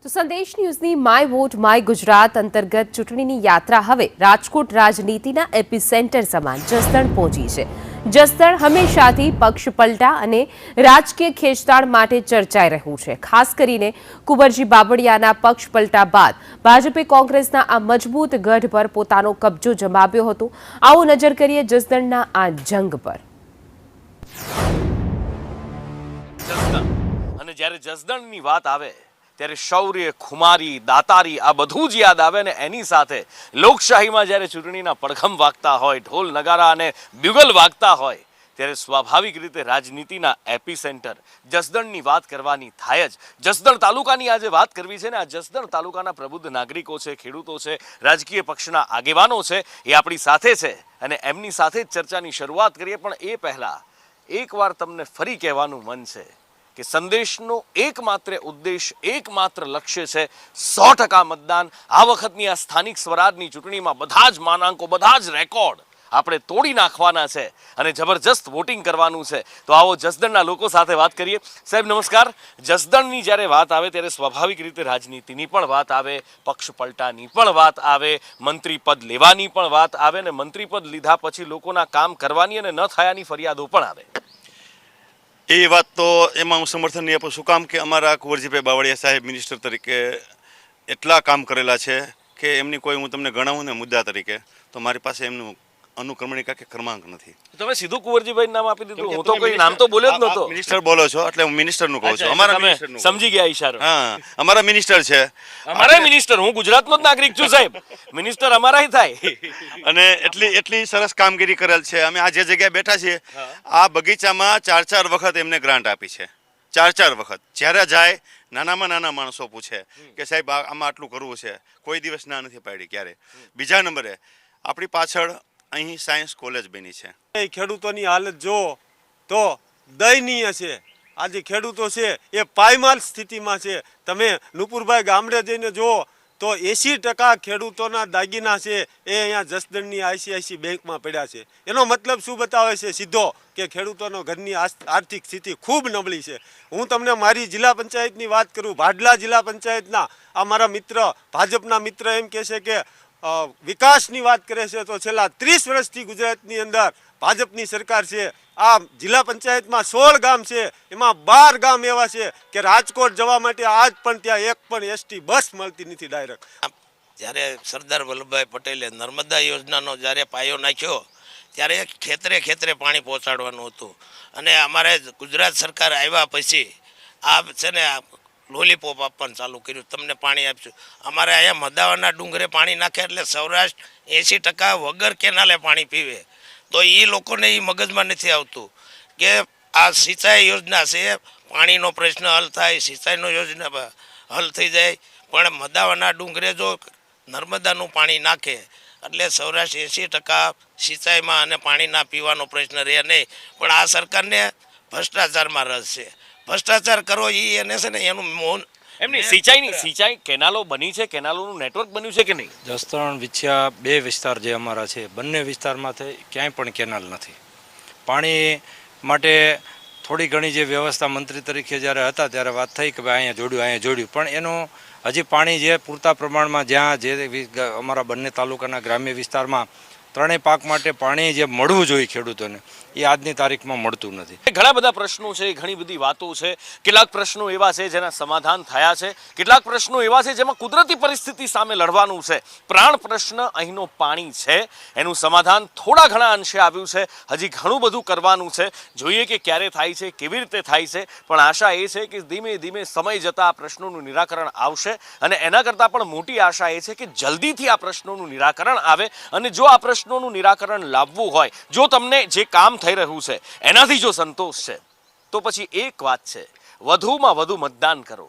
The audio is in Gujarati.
તો સંદેશ ન્યૂઝની માય વોટ માય ગુજરાત અંતર્ગત ચૂંટણીની યાત્રા હવે રાજકોટ રાજનીતિના એપિસેન્ટર સમાન જસદણ પહોંચી છે. જસદણ હંમેશાથી પક્ષ પલટા અને રાજકીય ખેંચતાણ માટે ચર્ચાઈ રહ્યું છે. ખાસ કરીને કુંવરજી બાવળિયાના પક્ષ પલટા બાદ ભાજપે કોંગ્રેસના આ મજબૂત ગઢ પર પોતાનો કબજો જમાવ્યો હતો. આવો નજર કરીએ જસદણના આ જંગ પર. અને જ્યારે જસદણની વાત આવે ત્યારે શૌર્ય, ખુમારી, દાતારી આ બધું જ યાદ આવે ને એની સાથે લોકશાહીમાં જ્યારે ચૂંટણીના પડઘમ વાગતા હોય, ઢોલ નગારા અને બ્યુગલ વાગતા હોય ત્યારે સ્વાભાવિક રીતે રાજનીતિના એપિસેન્ટર જસદણની વાત કરવાની થાય જ. જસદણ તાલુકાની આજે વાત કરવી છે ને આ જસદણ તાલુકાના પ્રબુદ્ધ નાગરિકો છે, ખેડૂતો છે, રાજકીય પક્ષના આગેવાનો છે, એ આપણી સાથે છે અને એમની સાથે જ ચર્ચાની શરૂઆત કરીએ. પણ એ પહેલા એકવાર તમને ફરી કહેવાનું મન છે કે સંદેશનો એકમાત્ર ઉદ્દેશ, એકમાત્ર લક્ષ્ય છે 100% મતદાન. આ વખતની આ સ્થાનિક સ્વરાજની ચૂંટણીમાં બધા જ માનાંકો, બધા જ રેકોર્ડ આપણે તોડી નાખવાના છે અને જબરજસ્ત વોટિંગ કરવાનું છે. તો આવો જસદણના લોકો સાથે વાત કરીએ. સાહેબ નમસ્કાર. જસદણની જ્યારે વાત આવે ત્યારે સ્વાભાવિક રીતે રાજનીતિની પણ વાત આવે, પક્ષ પલટાની પણ વાત આવે, મંત્રી પદ લેવાની પણ વાત આવે અને મંત્રી પદ લીધા પછી લોકોના કામ કરવાની અને ન થયાની ફરિયાદો પણ આવે. એ વાત તો એમાં હું સમર્થન નહીં આપું. શું કામ કે અમારા કુંવરજીભાઈ બાવળિયા સાહેબ મિનિસ્ટર તરીકે એટલા કામ કરેલા છે કે એમની કોઈ હું તમને ગણાવું ને મુદ્દા તરીકે તો મારી પાસે એમનું અનુક્રમણિકા કે ક્રમાંક નથી. તમે સીધું કુંવરજીભાઈ નામ આપી દીધું. હું તો કોઈ નામ તો બોલ્યો જ નહોતો. મિનિસ્ટર બોલો છો એટલે હું મિનિસ્ટરનું કહું છું. અમારા મિનિસ્ટરનું સમજી ગયા ઈશારો. હા, અમારા મિનિસ્ટર છે. અમારા મિનિસ્ટર, હું ગુજરાતનો જ નાગરિક છું સાહેબ. મિનિસ્ટર અમારાય થાય. અને એટલી સરસ કામગીરી કરેલ છે. અમે આ જે જગ્યાએ બેઠા છીએ આ બગીચામાં 4 વખત એમને ગ્રાન્ટ આપી છે. 4 વખત. જ્યારે જાય નાનામાં નાના માણસો પૂછે કે સાહેબ આમાં આટલું કરવું છે, કોઈ દિવસ ના નથી પાડી ક્યારે. બીજા નંબરે આપણી પાછળ અહીં સાયન્સ કોલેજ બની છે. ખેડૂતોની હાલત જો તો દયનીય છે. આજે ખેડૂતો છે એ પાયમાલ સ્થિતિમાં છે. તમે નુપુરભાઈ ગામડે જઈને જુઓ તો 80% ખેડૂતોના દાગીના છે એ અહીંયા જસદણની ICICI બેંકમાં પડ્યા છે. એનો મતલબ શું બતાવે છે સીધો કે ખેડૂતોનો ઘરની આર્થિક સ્થિતિ ખૂબ નબળી છે. હું તમને મારી જિલ્લા પંચાયતની વાત કરું, ભાડલા જિલ્લા પંચાયતના આ મારા મિત્ર, ભાજપના મિત્ર એમ કહે છે કે વિકાસની વાત કરે છે તો છેલ્લા 30 વર્ષથી ગુજરાતની અંદર ભાજપની સરકાર છે. આ જિલ્લા પંચાયતમાં 16 ગામ છે, એમાં 12 ગામ એવા છે કે રાજકોટ જવા માટે આજ પણ ત્યાં એક પણ ST બસ મળતી નથી ડાયરેક્ટ. જ્યારે સરદાર વલ્લભભાઈ પટેલે નર્મદા યોજનાનો જ્યારે પાયો નાખ્યો ત્યારે ખેતરે પાણી પહોંચાડવાનું હતું અને અમારે ગુજરાત સરકાર આવ્યા પછી આ છે ને લોલીપોપ આપવાનું ચાલુ કર્યું, તમને પાણી આપશું. અમારે અહીંયા મદાવાના ડુંગરે પાણી નાખે એટલે સૌરાષ્ટ્ર 80% વગર કેનાલે પાણી પીવે. તો એ લોકોને એ મગજમાં નથી આવતું કે આ સિંચાઈ યોજના છે, પાણીનો પ્રશ્ન હલ થાય, સિંચાઈનો યોજના હલ થઈ જાય. પણ મદાવાના ડુંગરે જો નર્મદાનું પાણી નાખે એટલે સૌરાષ્ટ્ર 80% સિંચાઈમાં અને પાણીના પીવાનો પ્રશ્ન રહે નહીં. પણ આ સરકારને ભ્રષ્ટાચારમાં રસ છે. ભ્રષ્ટાચાર કરો એ એને છે ને એનું મૌન. એમની સિંચાઈ કેનાલો બની છે, કેનાલોનું નેટવર્ક બન્યું છે કે નહીં? જસદણ વિછિયા 2 વિસ્તાર જે અમારા છે, બંને વિસ્તારમાંથી ક્યાંય પણ કેનાલ નથી. પાણી માટે થોડી ઘણી જે વ્યવસ્થા મંત્રી તરીકે જ્યારે હતા ત્યારે વાત થઈ કે ભાઈ અહીંયા જોડ્યું પણ એનું હજી પાણી જે પૂરતા પ્રમાણમાં જ્યાં જે અમારા બંને તાલુકાના ગ્રામ્ય વિસ્તારમાં 3 પાક માટે પાણી જે મળવું જોઈએ ખેડૂતોને એ આજની તારીખમાં મળતું નથી. ઘણા બધા પ્રશ્નો છે, ઘણી બધી વાતો છે. કેટલાક પ્રશ્નો એવા છે જેના સમાધાન થયા છે, કેટલાક પ્રશ્નો એવા છે જેમાં કુદરતી પરિસ્થિતિ સામે લડવાનું છે. પ્રાણ પ્રશ્ન અહીંનો પાણી છે, એનું સમાધાન થોડા ઘણા અંશે આવ્યું છે. હજી ઘણું બધું કરવાનું છે. જોઈએ કે ક્યારે થાય છે, કેવી રીતે થાય છે. પણ આશા એ છે કે ધીમે ધીમે સમય જતાં આ પ્રશ્નોનું નિરાકરણ આવશે અને એના કરતાં પણ મોટી આશા એ છે કે જલ્દીથી આ પ્રશ્નોનું નિરાકરણ આવે. અને જો આ પ્રશ્નોનું નિરાકરણ લાવવું હોય, જો તમને જે કામ થઈ રહ્યું છે એનાથી જો સંતોષ છે તો પછી એક વાત છે, વધુમાં વધુ મતદાન કરો.